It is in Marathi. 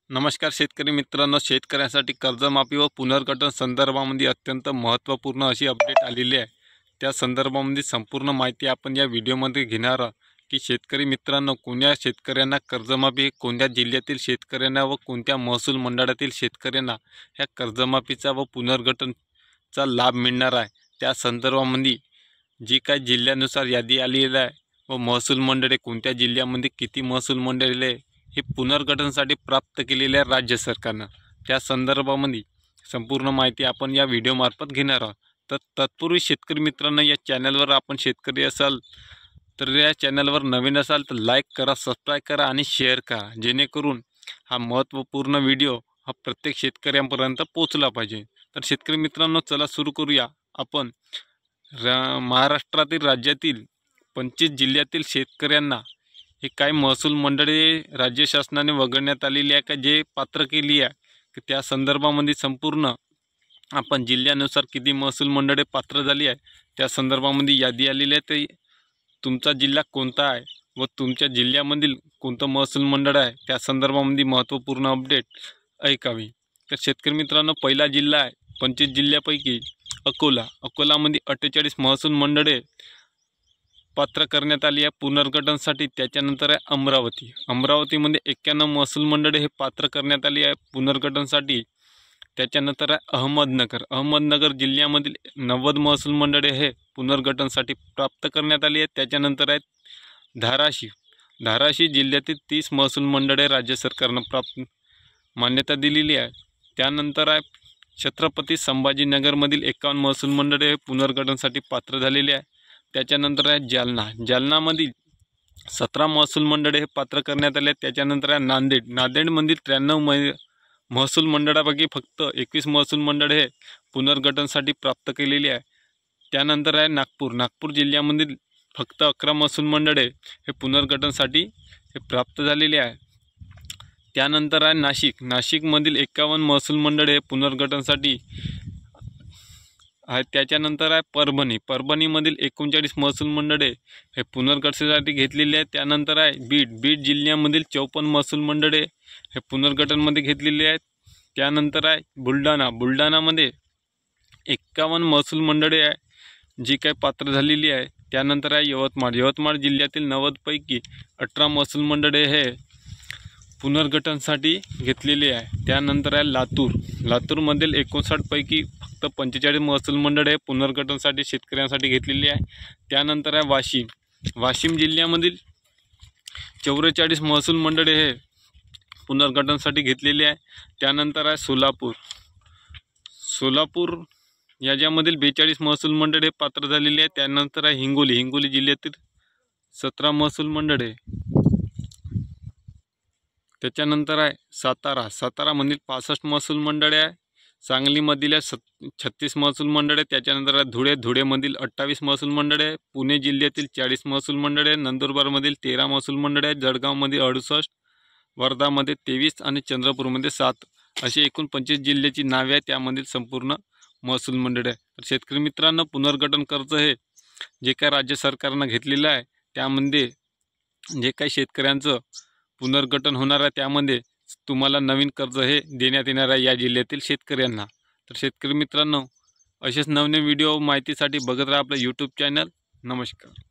नमस्कार शेतकरी मित्रांनो, शेतकऱ्यांसाठी कर्जमाफी व पुनर्गठन संदर्भामध्ये अत्यंत महत्त्वपूर्ण अशी अपडेट आलेली आहे। त्या संदर्भामध्ये संपूर्ण माहिती आपण या व्हिडिओमध्ये घेणार आहोत की शेतकरी मित्रांनो, कोणत्या शेतकऱ्यांना कर्जमाफी, कोणत्या जिल्ह्यातील शेतकऱ्यांना व कोणत्या महसूल मंडळातील शेतकऱ्यांना ह्या कर्जमाफीचा व पुनर्गठनचा लाभ मिळणार आहे। त्या संदर्भामध्ये जी काही जिल्ह्यानुसार यादी आलेली आहे व महसूल मंडळे कोणत्या जिल्ह्यामध्ये किती महसूल मंडळे हे पुनर्गठनासाठी प्राप्त केलेल्या राज्य सरकारनं, त्या संदर्भामध्ये संपूर्ण माहिती आपण या व्हिडिओमार्फत घेणार आहोत। तर तत्पूर्वी शेतकरी मित्रांनो, या चॅनलवर आपण शेतकरी असाल तर या चॅनलवर नवीन असाल तर लाईक करा, सबस्क्राईब करा आणि शेअर करा, जेणेकरून हा महत्त्वपूर्ण व्हिडिओ हा प्रत्येक शेतकऱ्यांपर्यंत पोहोचला पाहिजे। तर शेतकरी मित्रांनो, चला सुरू करूया। आपण महाराष्ट्रातील राज्यातील 25 जिल्ह्यातील शेतकऱ्यांना हे काही महसूल मंडळे राज्य शासनाने वगळण्यात आलेली आहे का जे पात्र केली आहे, की त्या संदर्भामध्ये संपूर्ण आपण जिल्ह्यानुसार किती महसूल मंडळे पात्र झाली आहे त्या संदर्भामध्ये यादी आलेली आहे। ते तुमचा जिल्हा कोणता आहे व तुमच्या जिल्ह्यामधील कोणतं महसूल मंडळ आहे त्या संदर्भामध्ये महत्त्वपूर्ण अपडेट ऐकावी। तर शेतकरी मित्रांनो, पहिला जिल्हा आहे 25 जिल्ह्यापैकी अकोला। अकोलामध्ये 48 महसूल मंडळे पात्र करण्यात आली आहे पुनर्गठनासाठी। त्याच्यानंतर आहे अमरावती। अमरावतीमध्ये 91 महसूल मंडळे हे पात्र करण्यात आली आहे पुनर्गठनासाठी। त्याच्यानंतर आहे अहमदनगर। अहमदनगर जिल्ह्यामधील 90 महसूल मंडळे हे पुनर्गठनासाठी प्राप्त करण्यात आली आहेत। त्याच्यानंतर आहे धाराशिव। धाराशिव जिल्ह्यातील 30 महसूल मंडळे राज्य सरकारनं मान्यता दिलेली आहे। त्यानंतर आहे छत्रपती संभाजीनगरमधील 51 महसूल मंडळे हे पुनर्गठनासाठी पात्र झालेले आहे। त्याच्यानंतर आहे जालना। जालनामधील 17 महसूल मंडळे हे पात्र करण्यात आले। त्याच्यानंतर आहे नांदेड। नांदेडमधील 93 महसूल मंडळापैकी फक्त 21 महसूल मंडळे हे पुनर्गठनासाठी प्राप्त केलेली आहे। त्यानंतर आहे नागपूर। नागपूर जिल्ह्यामधील फक्त 11 महसूल मंडळे हे पुनर्गठनासाठी हे प्राप्त झालेले आहे। त्यानंतर आहे नाशिक। नाशिकमधील 51 महसूल मंडळे हे पुनर्गठनासाठी आहे। त्याच्यानंतर आहे परभणी। परभणीमधील 39 महसूल मंडळे हे पुनर्गठनासाठी घेतलेले आहेत। त्यानंतर आहे बीड। बीड जिल्ह्यामधील 54 महसूल मंडळे हे पुनर्गठनामध्ये घेतलेले आहेत। त्यानंतर आहे बुलढाणा। बुलढाणामध्ये 51 महसूल मंडळे आहे जी काही पात्र झालेली आहे। त्यानंतर आहे यवतमाळ। यवतमाळ जिल्ह्यातील 90 पैकी 18 महसूल मंडळे हे पुनर्गठनासाठी घेतलेले आहे। त्यानंतर आहे लातूर। लातूरमधील 59 पैकी फक्त 45 महसूल मंडळे पुनर्गठनासाठी शेतकऱ्यांसाठी घेतलेली आहे। त्यानंतर आहे वाशिम। वाशिम जिल्ह्यामधील 44 महसूल मंडळे हे पुनर्गठनासाठी घेतलेले आहे। त्यानंतर आहे सोलापूर। सोलापूर याच्यामधील 42 महसूल मंडळे पात्र झालेले आहे। त्यानंतर आहे हिंगोली। हिंगोली जिल्ह्यातील 17 महसूल मंडळे। त्याच्यानंतर आहे सातारा। सातारामधील 65 महसूल मंडळे आहे। सांगलीमधील 36 महसूल मंडळे। त्याच्यानंतर आहे धुळे। धुळेमधील 28 महसूल मंडळे। पुणे जिल्ह्यातील 40 महसूल मंडळे। नंदुरबारमधील 13 महसूल मंडळे। जळगावमध्ये 68, वर्धामध्ये 23 आणि चंद्रपूरमध्ये 7 असे एकूण 25 जिल्ह्याची नावे आहेत, त्यामधील संपूर्ण महसूल मंडळे आहे। तर शेतकरी मित्रांनो, पुनर्गठन कर्ज हे जे काय राज्य सरकारनं घेतलेलं आहे त्यामध्ये जे काही शेतकऱ्यांचं पुनर्गठन होणार आहे त्यामध्ये तुम्हाला नवीन कर्ज हे देण्यात येणार आहे या जिल्ह्यातील शेतकऱ्यांना। तर शेतकरी मित्रांनो, असेच नवनवीन व्हिडिओ माहितीसाठी बघत राहा आपलं यूट्यूब चॅनल। नमस्कार।